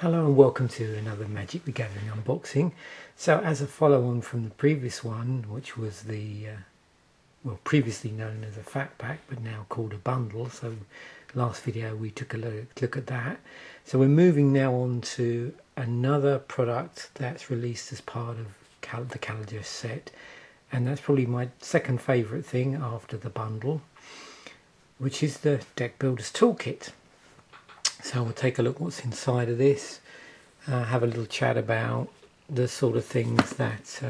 Hello and welcome to another Magic the Gathering unboxing. So as a follow-on from the previous one, which was the previously known as a fat pack but now called a bundle, so last video we took a look at that. So we're moving now on to another product that's released as part of the Kaladesh set, and that's probably my second favourite thing after the bundle, which is the Deck Builder's Toolkit. So we'll take a look what's inside of this, have a little chat about the sort of things that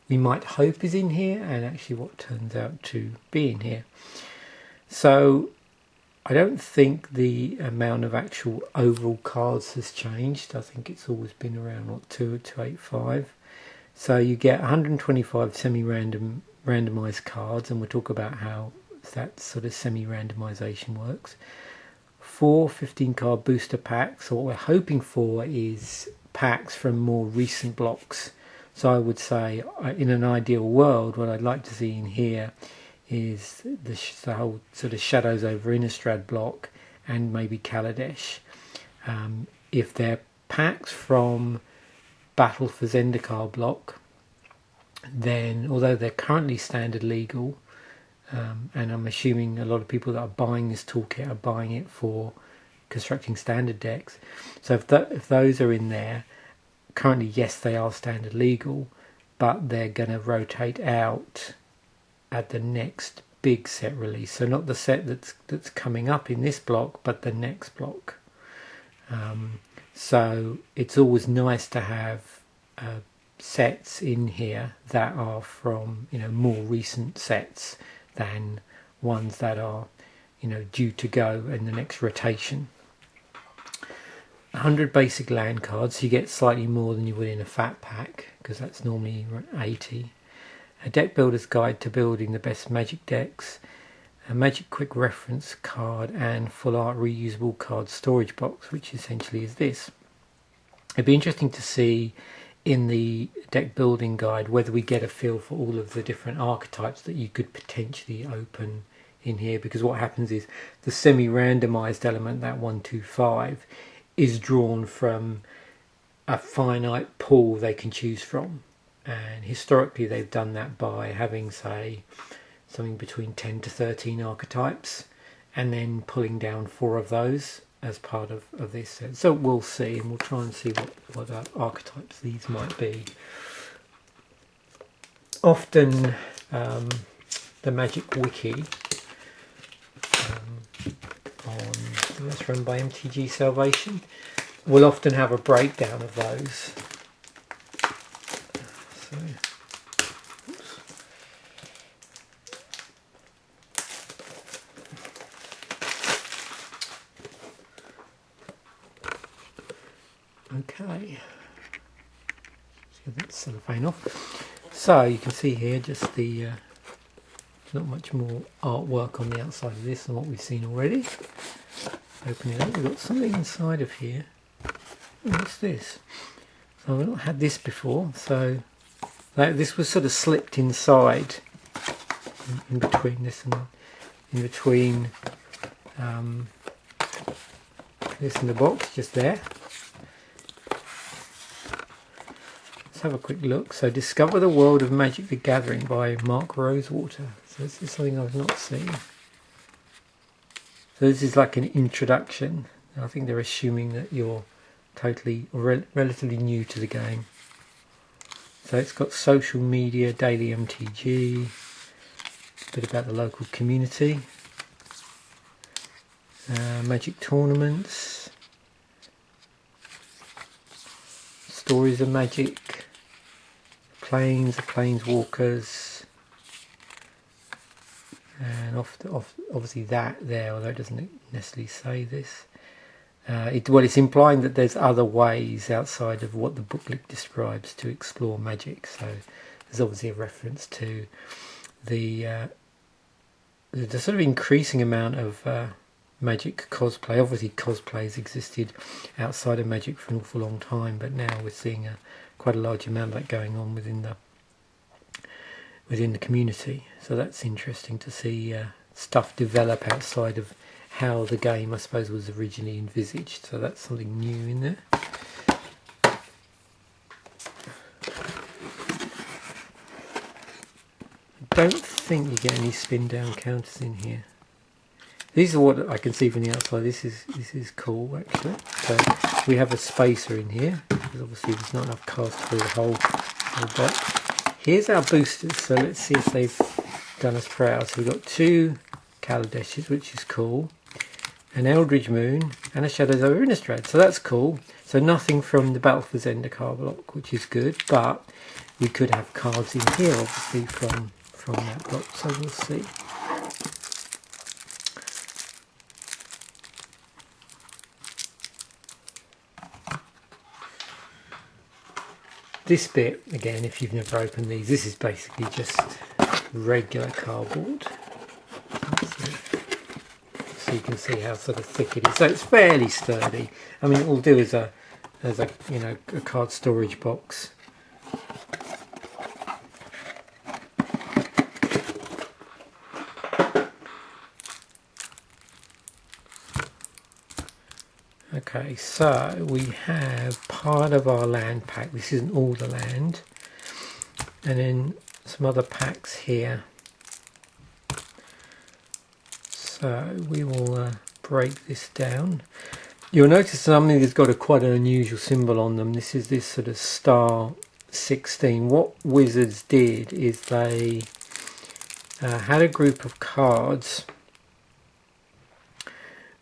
we might hope is in here and actually what turns out to be in here. So I don't think the amount of actual overall cards has changed. I think it's always been around what, 285. So you get 125 semi-random randomized cards, and we'll talk about how that sort of semi-randomization works. 4 15-card booster packs. So what we're hoping for is packs from more recent blocks. So I would say in an ideal world, what I'd like to see in here is the whole sort of Shadows over Innistrad block and maybe Kaladesh. If they're packs from Battle for Zendikar block, then although they're currently standard legal, and I'm assuming a lot of people that are buying this toolkit are buying it for constructing standard decks. So if those are in there, currently yes they are standard legal, but they're going to rotate out at the next big set release. So not the set that's coming up in this block, but the next block. So it's always nice to have sets in here that are from more recent sets than ones that are due to go in the next rotation. 100 basic land cards, so you get slightly more than you would in a fat pack because that's normally 80. A deck builder's guide to building the best Magic decks, a Magic quick reference card, and full art reusable card storage box, which essentially is this. It'd be interesting to see in the deck building guide whether we get a feel for all of the different archetypes that you could potentially open in here, because what happens is the semi-randomized element, that 125, is drawn from a finite pool they can choose from, and historically they've done that by having, say, something between 10 to 13 archetypes and then pulling down 4 of those as part of this set. So we'll see, and we'll try and see what archetypes these might be. Often the Magic Wiki that's run by MTG Salvation will often have a breakdown of those. So, okay, so that's cellophane off. So you can see here just the not much more artwork on the outside of this than what we've seen already. Open it up, we've got something inside of here. What's this? So I've not had this before, so this was sort of slipped inside in between this and in between this and the box, just there. Let's have a quick look. So Discover the World of Magic the Gathering by Mark Rosewater. So this is something I've not seen. So this is like an introduction. I think they're assuming that you're totally or relatively new to the game. So it's got social media, daily MTG, a bit about the local community, Magic tournaments, stories of Magic, planes, the planeswalkers, and obviously that there, although it doesn't necessarily say this. It's implying that there's other ways outside of what the booklet describes to explore Magic. So there's obviously a reference to the sort of increasing amount of Magic cosplay. Obviously cosplay has existed outside of Magic for an awful long time, but now we're seeing quite a large amount of that going on within the community. So that's interesting to see stuff develop outside of how the game, I suppose, was originally envisaged. So that's something new in there. I don't think you get any spin down counters in here. These are what I can see from the outside. This is cool actually. So we have a spacer in here because obviously there's not enough cards to fill the whole box. Here's our boosters. So let's see if they've done us proud. So we've got 2 Kaladeshes, which is cool, an Eldridge Moon, and a Shadows over Innistrad. So that's cool. So nothing from the Battle for Zenda card block, which is good. But we could have cards in here, obviously from that block. So we'll see. This bit, again, if you've never opened these, this is basically just regular cardboard. So you can see how sort of thick it is. So it's fairly sturdy. I mean, it will do as a you know, a card storage box. Okay, so we have part of our land pack. This isn't all the land. And then some other packs here. So we will break this down. You'll notice some of these got quite an unusual symbol on them. This is this sort of star 16. What Wizards did is they had a group of cards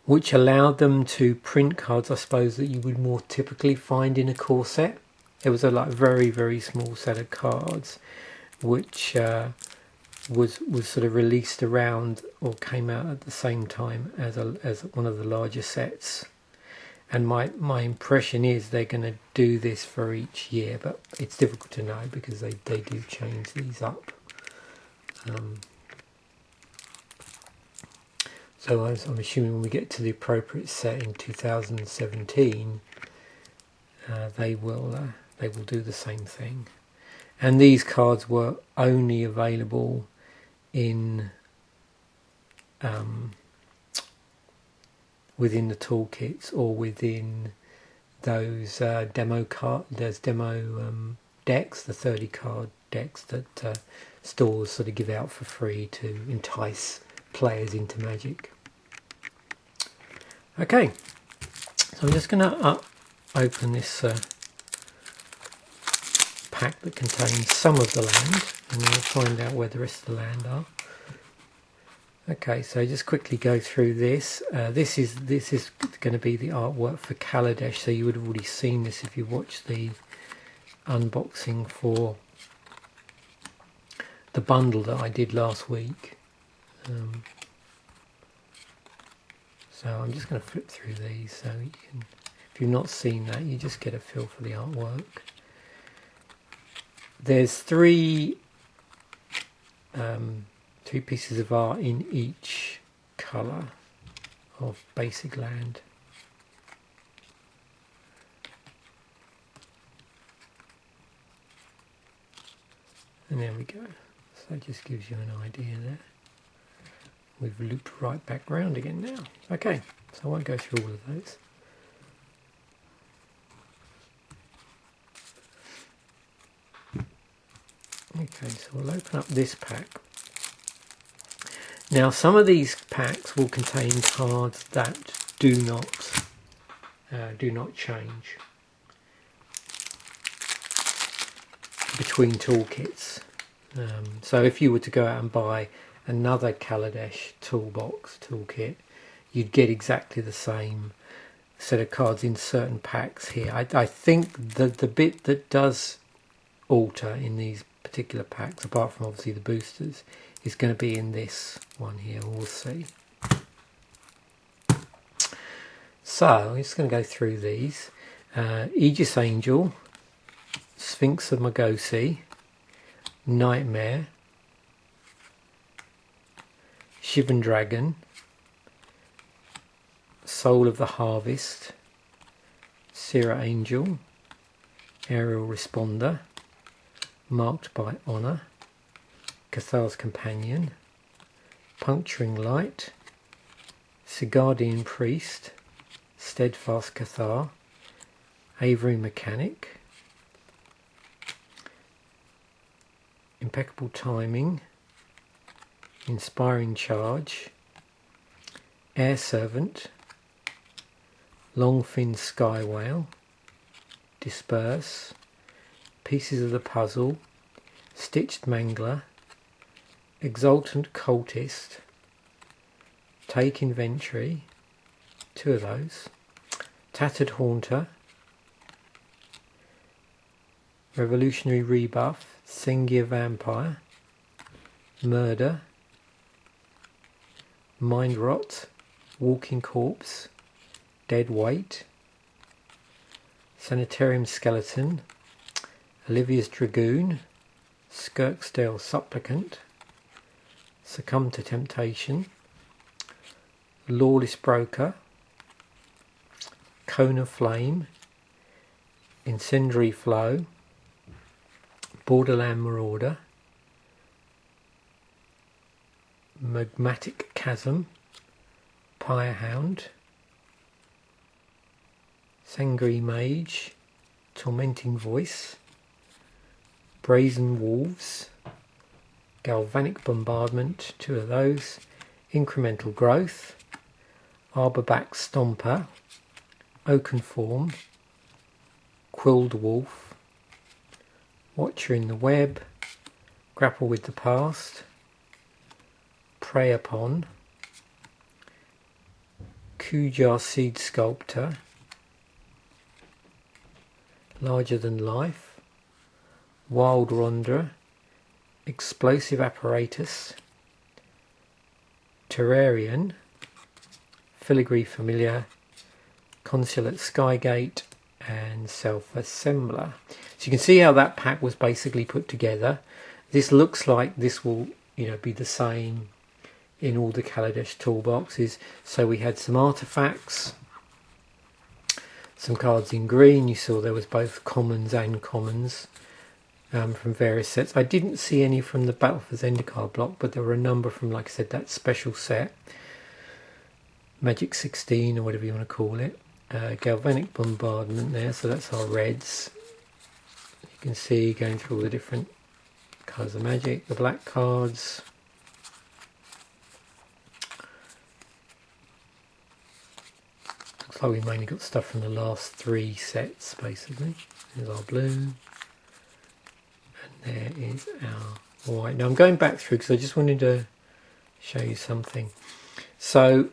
which allowed them to print cards, I suppose, that you would more typically find in a core set. It was a very, very small set of cards which was sort of released around or came out at the same time as one of the larger sets. And my impression is they're going to do this for each year, but it's difficult to know because they do change these up. So I'm assuming when we get to the appropriate set in 2017, they will do the same thing. And these cards were only available in within the toolkits or within those demo decks, the 30 card decks that stores sort of give out for free to entice players into Magic. Okay, so I'm just going to open this pack that contains some of the land, and then we'll find out where the rest of the land are. Okay, so just quickly go through this. This is going to be the artwork for Kaladesh, so you would have already seen this if you watched the unboxing for the bundle that I did last week. So I'm just going to flip through these so you can, if you've not seen that, you just get a feel for the artwork. There's three pieces of art in each colour of basic land. And there we go. So that just gives you an idea there. We've looped right back round again now. Okay, so I won't go through all of those. Okay, so we'll open up this pack. Now some of these packs will contain cards that do not change between toolkits. So if you were to go out and buy another Kaladesh toolkit, you'd get exactly the same set of cards in certain packs here. I think that the bit that does alter in these particular packs, apart from obviously the boosters, is going to be in this one here. We'll see. So I'm just going to go through these. Aegis Angel, Sphinx of Magosi, Nightmare, Shivan Dragon, Soul of the Harvest, Syrah Angel, Aerial Responder, Marked by Honour, Cathar's Companion, Puncturing Light, Sigardian Priest, Steadfast Cathar, Avery Mechanic, Impeccable Timing, Inspiring Charge, Air Servant, Longfin Sky Whale, Disperse, Pieces of the Puzzle, Stitched Mangler, Exultant Cultist, Take Inventory, 2 of those, Tattered Haunter, Revolutionary Rebuff, Sengia Vampire, Murder, Mind Rot, Walking Corpse, Dead Weight, Sanitarium Skeleton, Olivia's Dragoon, Skirksdale Supplicant, Succumb to Temptation, Lawless Broker, Cone of Flame, Incendiary Flow, Borderland Marauder, Magmatic Chasm, Pyrehound, Sangri Mage, Tormenting Voice, Brazen Wolves, Galvanic Bombardment, 2 of those, Incremental Growth, Arborback Stomper, Oakenform, Quilled Wolf, Watcher in the Web, Grapple with the Past, Prey Upon, Kujar Seed Sculptor, Larger Than Life, Wild Wanderer, Explosive Apparatus, Terrarian, Filigree Familiar, Consulate Skygate, and Self-Assembler. So you can see how that pack was basically put together. This looks like this will, be the same in all the Kaladesh toolboxes. So we had some artifacts, some cards in green. You saw there was both commons and commons from various sets. I didn't see any from the Battle for Zendikar block, but there were a number from, like I said, that special set, Magic 16 or whatever you want to call it. Galvanic Bombardment there, so that's our reds. You can see going through all the different colours of magic, the black cards. Looks like we mainly got stuff from the last 3 sets basically. There's our blue. And there is our white. Now I'm going back through because I just wanted to show you something. So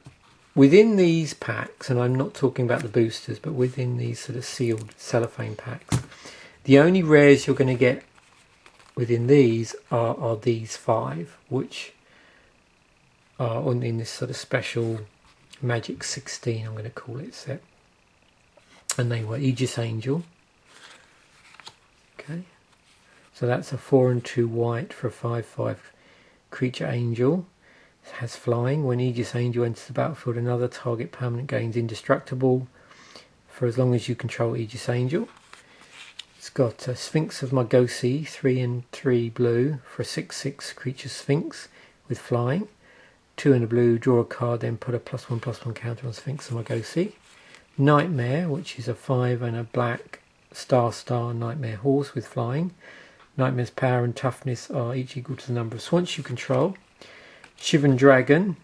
within these packs, and I'm not talking about the boosters, but within these sort of sealed cellophane packs, the only rares you're going to get within these are these 5, which are in this sort of special Magic 16, I'm going to call it, set. And they were Aegis Angel. Okay. So that's a 4 and 2 white for a 5/5 creature angel. It has flying. When Aegis Angel enters the battlefield, another target permanent gains indestructible for as long as you control Aegis Angel. It's got a Sphinx of Margosi, 3 and 3 blue for a 6/6 creature Sphinx with flying. 2 and a blue, draw a card, then put a +1/+1 counter on Sphinx of Margosi. Nightmare, which is a 5 and a black star Nightmare horse with flying. Nightmare's power and toughness are each equal to the number of swans you control. Shivan Dragon,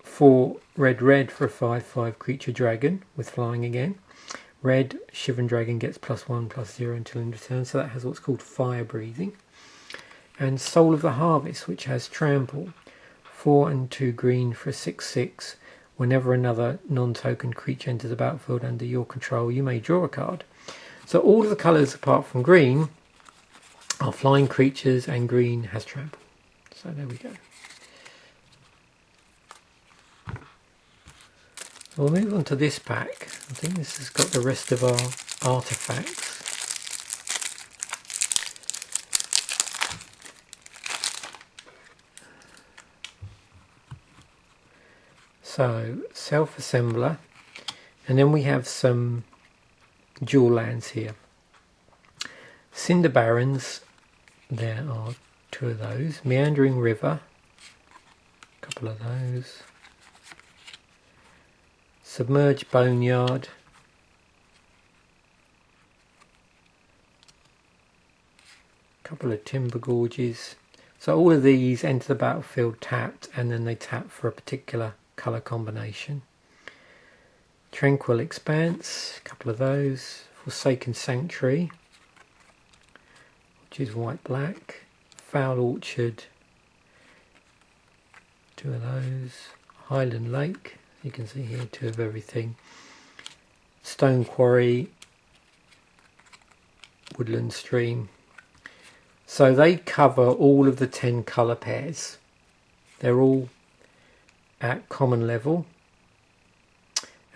4 red for a 5/5 creature dragon with flying again. Red Shivan Dragon gets +1/+0 until end of turn, so that has what's called fire breathing. And Soul of the Harvest, which has trample, 4 and 2 green for a 6/6. Whenever another non-token creature enters the battlefield under your control, you may draw a card. So all of the colours apart from green are flying creatures, and green has trample. So there we go. We'll move on to this pack. I think this has got the rest of our artifacts. So, Self-Assembler, and then we have some dual lands here. Cinder Barrens, there are 2 of those. Meandering River, a couple of those. Submerged Boneyard, couple of Timber Gorges. So all of these enter the battlefield tapped, and then they tap for a particular colour combination. Tranquil Expanse, a couple of those. Forsaken Sanctuary, which is white-black. Foul Orchard, 2 of those. Highland Lake, you can see here 2 of everything. Stone Quarry, Woodland Stream. So they cover all of the 10 colour pairs. They're all at common level,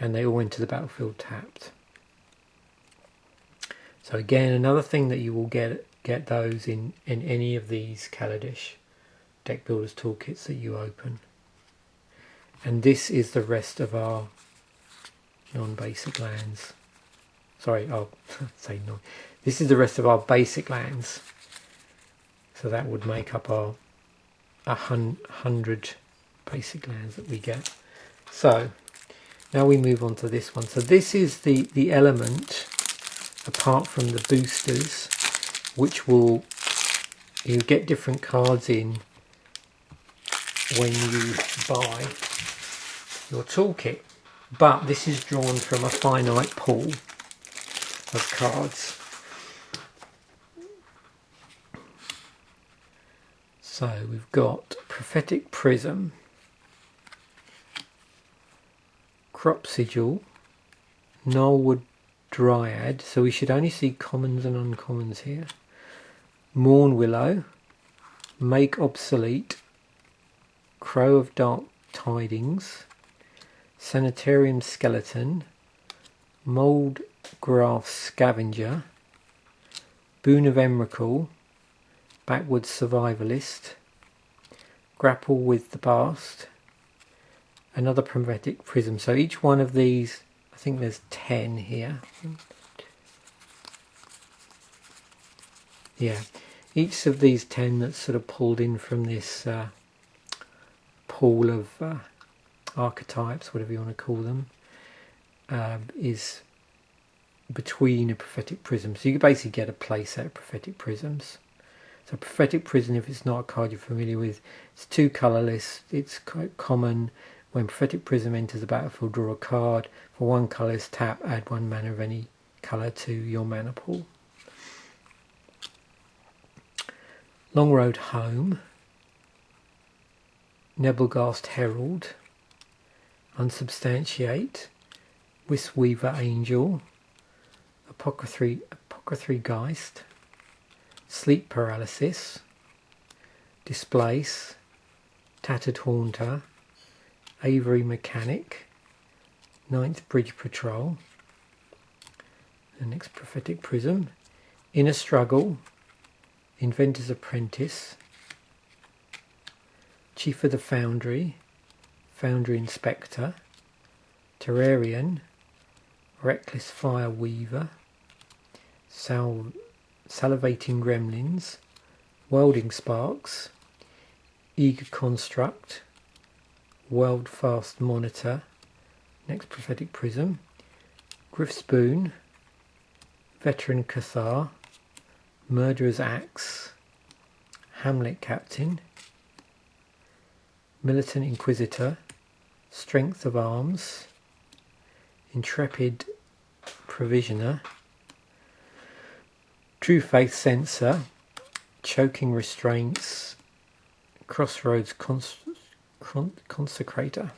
and they all enter the battlefield tapped. So again, another thing that you will get those in any of these Kaladesh Deck Builders Toolkits that you open. And this is the rest of our non-basic lands. Sorry, I'll say no. This is the rest of our basic lands. So that would make up our 100 basic lands that we get. So now we move on to this one. So this is the element, apart from the boosters, which will, you get different cards in when you buy your toolkit. But this is drawn from a finite pool of cards. So we've got Prophetic Prism, Crop Sigil, Gnarlwood Dryad, so we should only see commons and uncommons here. Morn Willow, Make Obsolete, Crow of Dark Tidings, Sanitarium Skeleton, Mould Grass Scavenger, Boon of Emrakul, Backwoods Survivalist, Grapple with the Past, another Prophetic Prism. So each one of these, I think there's 10 here. Yeah, each of these 10 that's sort of pulled in from this pool of archetypes, whatever you want to call them, is between a Prophetic Prism. So you basically get a play set of Prophetic Prisms. So Prophetic Prism, if it's not a card you're familiar with, it's 2 colourless. It's quite common. When Prophetic Prism enters the battlefield, draw a card. For 1 colourless tap, add 1 mana of any colour to your mana pool. Long Road Home, Nebelgast Herald, Unsubstantiate, Wisweaver Angel, Apothecary Geist, Sleep Paralysis, Displace, Tattered Haunter, Avery Mechanic, 9th Bridge Patrol, the next Prophetic Prism, Inner Struggle, Inventor's Apprentice, Chief of the Foundry, Foundry Inspector, Terrarian, Reckless Fire Weaver, Salivating Gremlins, Welding Sparks, Eager Construct, World Fast Monitor, next Prophetic Prism, Griffspoon, Veteran Cathar, Murderer's Axe, Hamlet Captain, Militant Inquisitor, Strength of Arms, Intrepid Provisioner, True Faith Censor, Choking Restraints, Crossroads Consecrator.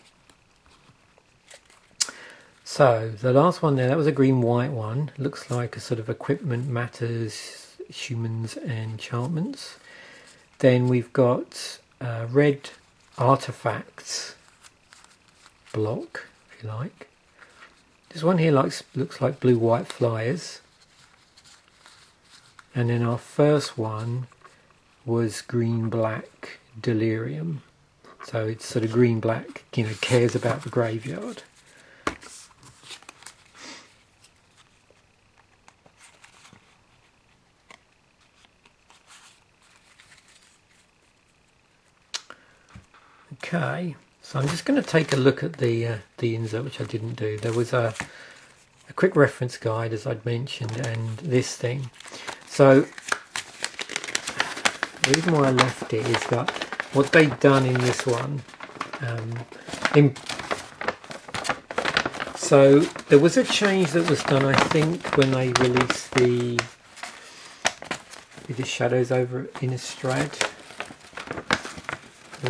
So the last one there, that was a green-white one. Looks like a sort of Equipment Matters, Humans and Enchantments. Then we've got red Artifacts block, if you like. This one here looks like blue-white flyers. And then our first one was green-black Delirium. So it's sort of green-black, cares about the graveyard. Okay, So I'm just going to take a look at the insert, which I didn't do. There was a quick reference guide, as I'd mentioned, and this thing. So the reason why I left it is that what they've done in this one, so there was a change that was done, I think, when they released the Shadows over Innistrad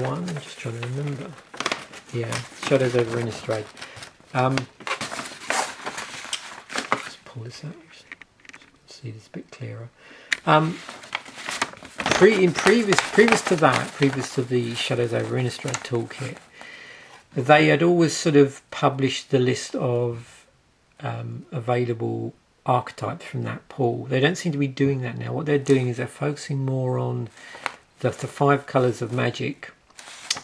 one. I'm just trying to remember. Yeah, Shadows over Innistrad. Let's pull this out. See this a bit clearer. Previous to the Shadows over Innistrad toolkit, they had always sort of published the list of available archetypes from that pool. They don't seem to be doing that now. What they're doing is they're focusing more on the 5 colours of magic.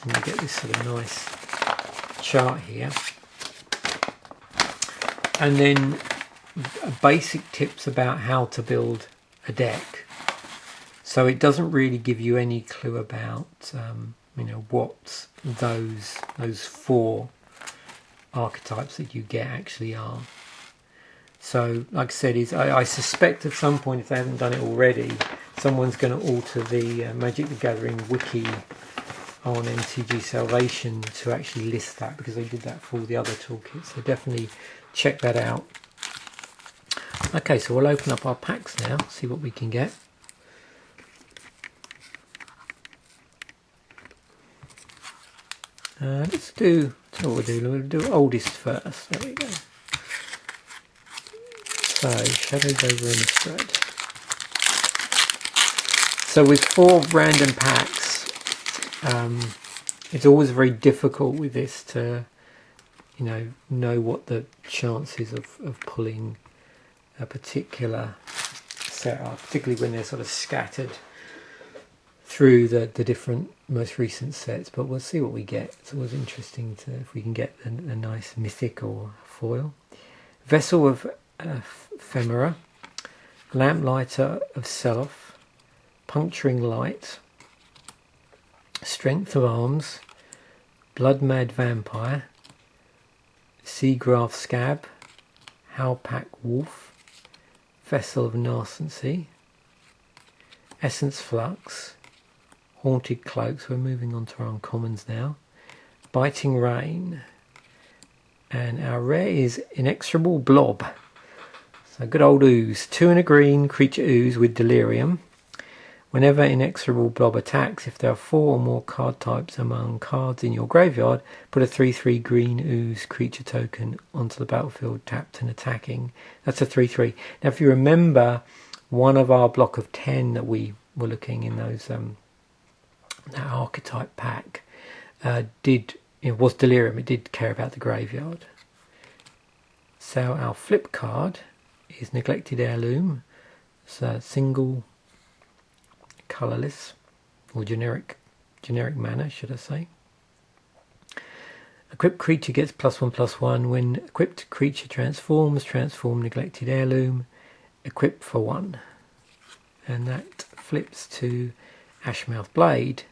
And you get this sort of nice chart here. And then basic tips about how to build a deck. So it doesn't really give you any clue about what those 4 archetypes that you get actually are. So like I said, I suspect at some point, if they haven't done it already, someone's going to alter the Magic the Gathering wiki on MTG Salvation to actually list that, because they did that for all the other toolkits. So definitely check that out. Okay, so we'll open up our packs now, see what we can get. Let's do what we'll do oldest first. There we go. So Shadows over Innistrad. So with 4 random packs, it's always very difficult with this to know what the chances of pulling a particular set are, particularly when they're sort of scattered through the different most recent sets. But we'll see what we get. It's always interesting if we can get a nice mythic or foil. Vessel of Ephemera, Lamplighter of Self, Puncturing Light, Strength of Arms, Blood Mad Vampire, Seagraph Scab, Howpack Wolf, Vessel of Narcency, Essence Flux, Haunted Cloaks. We're moving on to our uncommons now. Biting Rain, and our rare is Inexorable Blob. So good old ooze. 2 and a green creature ooze with Delirium. Whenever Inexorable Blob attacks, if there are 4 or more card types among cards in your graveyard, put a 3/3 green ooze creature token onto the battlefield tapped and attacking. That's a 3/3. Now if you remember, one of our block of 10 that we were looking in those that archetype pack was Delirium. It did care about the graveyard. So our flip card is Neglected Heirloom. It's a single colourless, or generic mana, should I say. Equipped creature gets +1/+1. When equipped creature transform Neglected Heirloom, equip for 1. And that flips to Ashmouth Blade.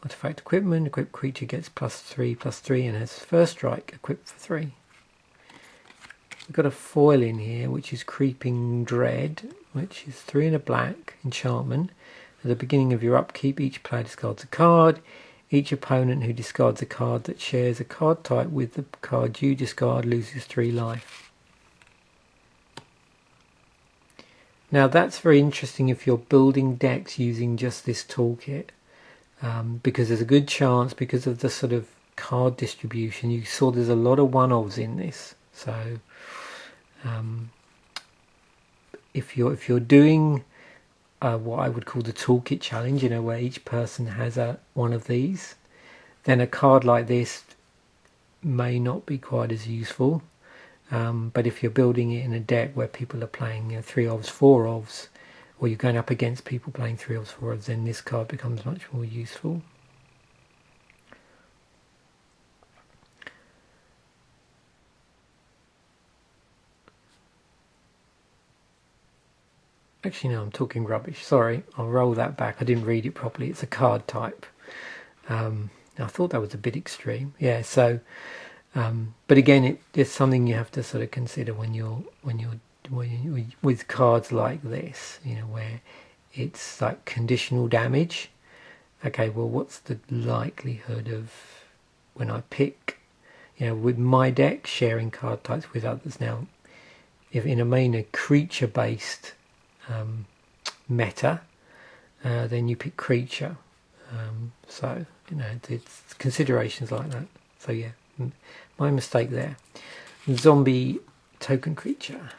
Artifact equipment, equipped creature gets +3/+3 and has first strike, equipped for 3. We've got a foil in here, which is Creeping Dread, which is 3 and a black enchantment. At the beginning of your upkeep, each player discards a card. Each opponent who discards a card that shares a card type with the card you discard loses 3 life. Now that's very interesting if you're building decks using just this toolkit, because there's a good chance, because of the sort of card distribution, you saw there's a lot of one-offs in this. So if you're doing what I would call the toolkit challenge, where each person has one of these, then a card like this may not be quite as useful. But if you're building it in a deck where people are playing 3 ofs, 4 ofs, or you're going up against people playing 3 ofs, 4 ofs, then this card becomes much more useful. Actually, no, I'm talking rubbish. Sorry, I'll roll that back. I didn't read it properly. It's a card type. Now, I thought that was a bit extreme. Yeah, so but again, it's something you have to sort of consider when you're with cards like this, you know, where it's like conditional damage. Okay, well, what's the likelihood of when I pick, you know, with my deck, sharing card types with others? Now, if in a creature-based meta, then you pick creature. So, you know, it's considerations like that. So yeah, my mistake there. Zombie token creature.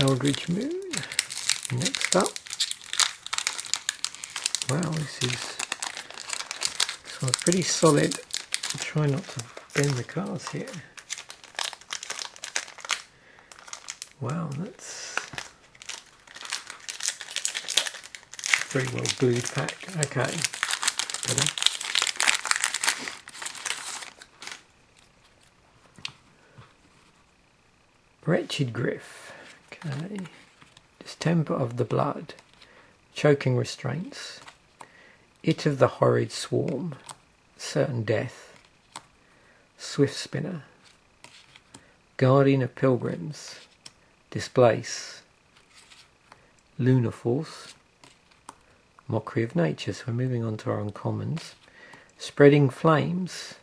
Eldritch Moon. Next up. Wow, this one's pretty solid. I'll try not to bend the cards here. Wow, that's very well glued pack. Okay. Better. Wretched Griff. Okay. Distemper of the blood. Choking restraints. It of the horrid swarm. Certain death. Swift spinner. Guardian of pilgrims. Displace. Lunar force. Mockery of nature. So we're moving on to our uncommons. Spreading flames.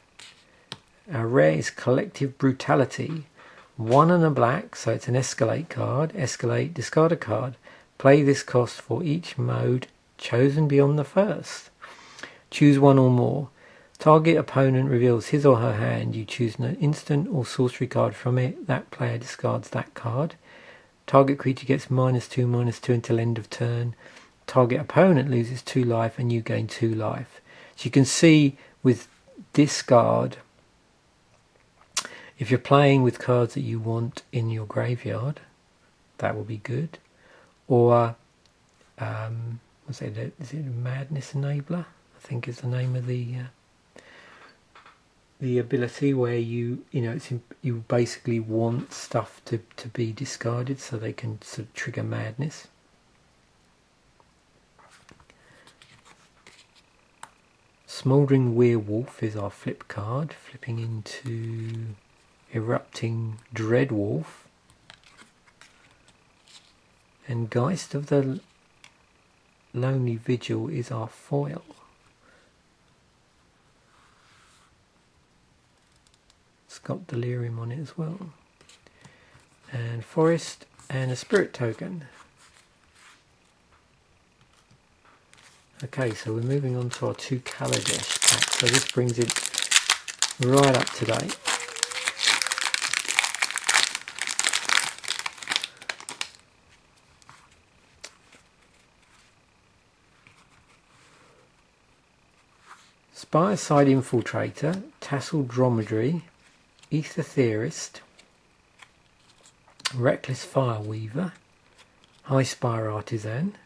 Our rare is collective brutality. 1 and a black, so it's an escalate card. Escalate, discard a card. Play this cost for each mode chosen beyond the first. Choose one or more. Target opponent reveals his or her hand. You choose an instant or sorcery card from it. That player discards that card. Target creature gets -2/-2 until end of turn. Target opponent loses 2 life and you gain 2 life. So you can see with discard, if you're playing with cards that you want in your graveyard, that will be good. Or, is it a Madness Enabler? I think is the name of the ability where you basically want stuff to be discarded so they can sort of trigger madness. Smouldering Werewolf is our flip card, flipping into Erupting Dreadwolf. And Geist of the Lonely Vigil is our foil. It's got Delirium on it as well. And Forest and a Spirit token. Okay, so we're moving on to our 2 Kaladesh packs. So this brings it right up to date. Spireside Infiltrator, Tasseled Dromedary, Ether Theorist, Reckless Fireweaver, High Spire Artisan,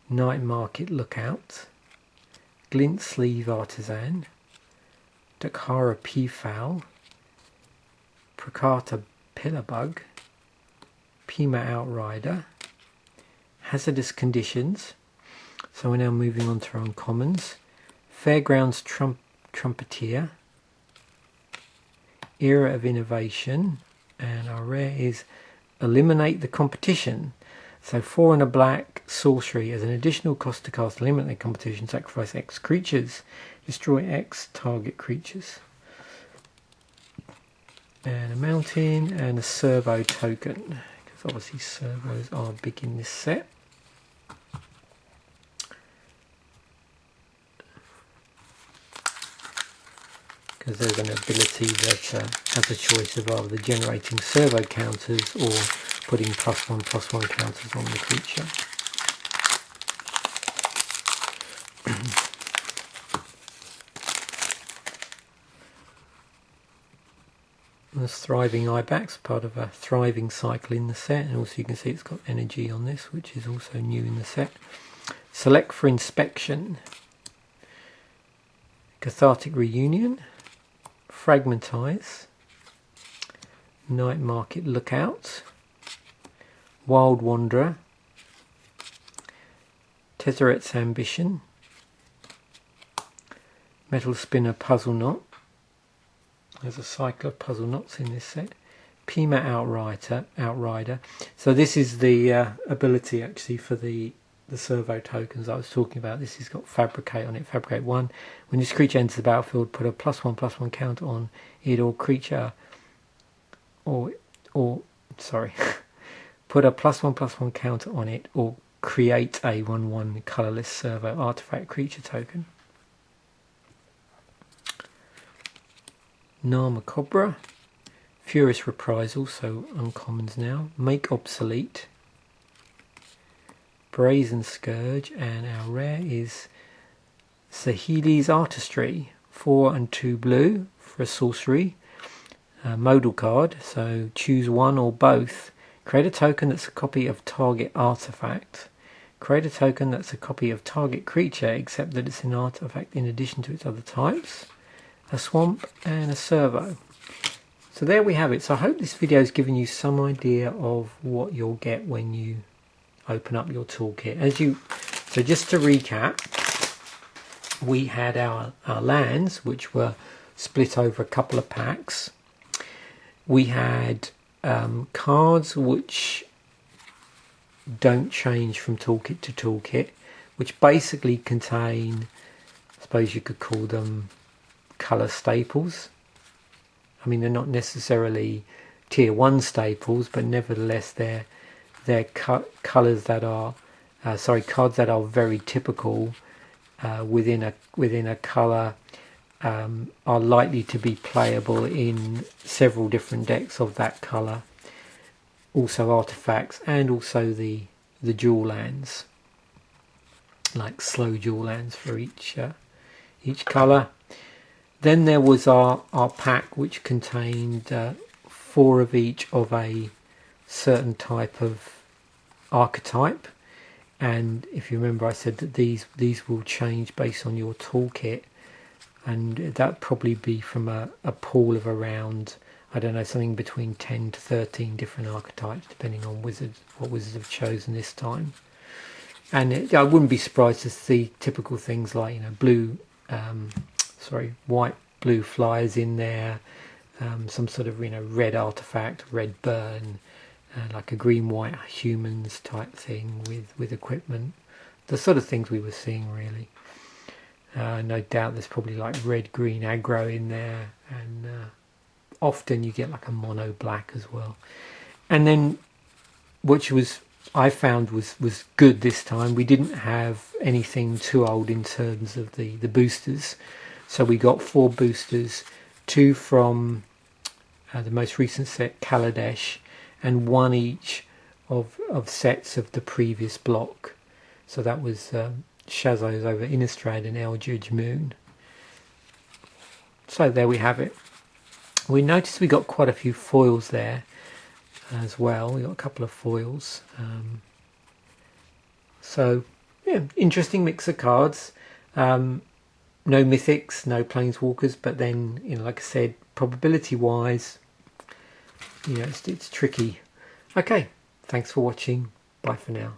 Night Market Lookout, Glint Sleeve Artisan, Dakhara Peafowl, Prakata Pillarbug, Pima Outrider, Hazardous Conditions. So we're now moving on to our uncommons. Fairgrounds Trumpeter, Era of Innovation, and our rare is Eliminate the Competition. So 4 and a black, sorcery. As an additional cost to cast Eliminate the Competition, sacrifice X creatures, destroy X target creatures. And a mountain and a servo token, because obviously servos are big in this set. Because there's an ability that has a choice of either generating servo counters or putting +1/+1 counters on the creature. There's Thriving Ibex, part of a thriving cycle in the set, and also you can see it's got energy on this, which is also new in the set. Select for Inspection, Cathartic Reunion, Fragmentize, Night Market Lookout, Wild Wanderer, Tezzeret's Ambition, Metal Spinner Puzzle Knot. There's a cycle of puzzle knots in this set. Pima Outrider. So this is the ability actually for the servo tokens I was talking about. This has got Fabricate on it. Fabricate 1. When this creature enters the battlefield, put a +1/+1 counter on it or creature, or sorry, put a +1/+1 counter on it or create a 1/1 colorless servo artifact creature token. Nama Cobra, Furious Reprisal, so uncommons now. Make Obsolete, Brazen Scourge, and our rare is Sahili's Artistry, 4 and 2 blue for a sorcery. Modal card, so choose one or both. Create a token that's a copy of target artifact. Create a token that's a copy of target creature except that it's an artifact in addition to its other types. A swamp and a servo. So there we have it. So I hope this video has given you some idea of what you'll get when you open up your toolkit. So just to recap, we had our lands, which were split over a couple of packs. We had cards which don't change from toolkit to toolkit, which basically contain, I suppose you could call them colour staples. I mean, they're not necessarily tier 1 staples, but nevertheless they're colours that are cards that are very typical within a colour, are likely to be playable in several different decks of that colour. Also artifacts, and also the dual lands, like slow dual lands for each colour. Then there was our pack, which contained 4 of each of a certain type of archetype, and if you remember I said that these will change based on your toolkit, and that'd probably be from a pool of around, I don't know, something between 10 to 13 different archetypes depending on what wizards have chosen this time. And I wouldn't be surprised to see typical things like, you know, white blue flyers in there, some sort of, you know, red artifact, red burn, like a green white humans type thing with equipment, the sort of things we were seeing really. No doubt there's probably like red green aggro in there, and often you get like a mono black as well. And then which I found was good this time, we didn't have anything too old in terms of the boosters. So we got 4 boosters, 2 from the most recent set, Kaladesh, and 1 each of sets of the previous block. So that was Shazos over Innistrad and Eldritch Moon. So there we have it. We noticed we got quite a few foils there as well. We got a couple of foils. So yeah, interesting mix of cards. No mythics, no planeswalkers, but then, you know, like I said, probability wise, you know, it's tricky. Okay, thanks for watching. Bye for now.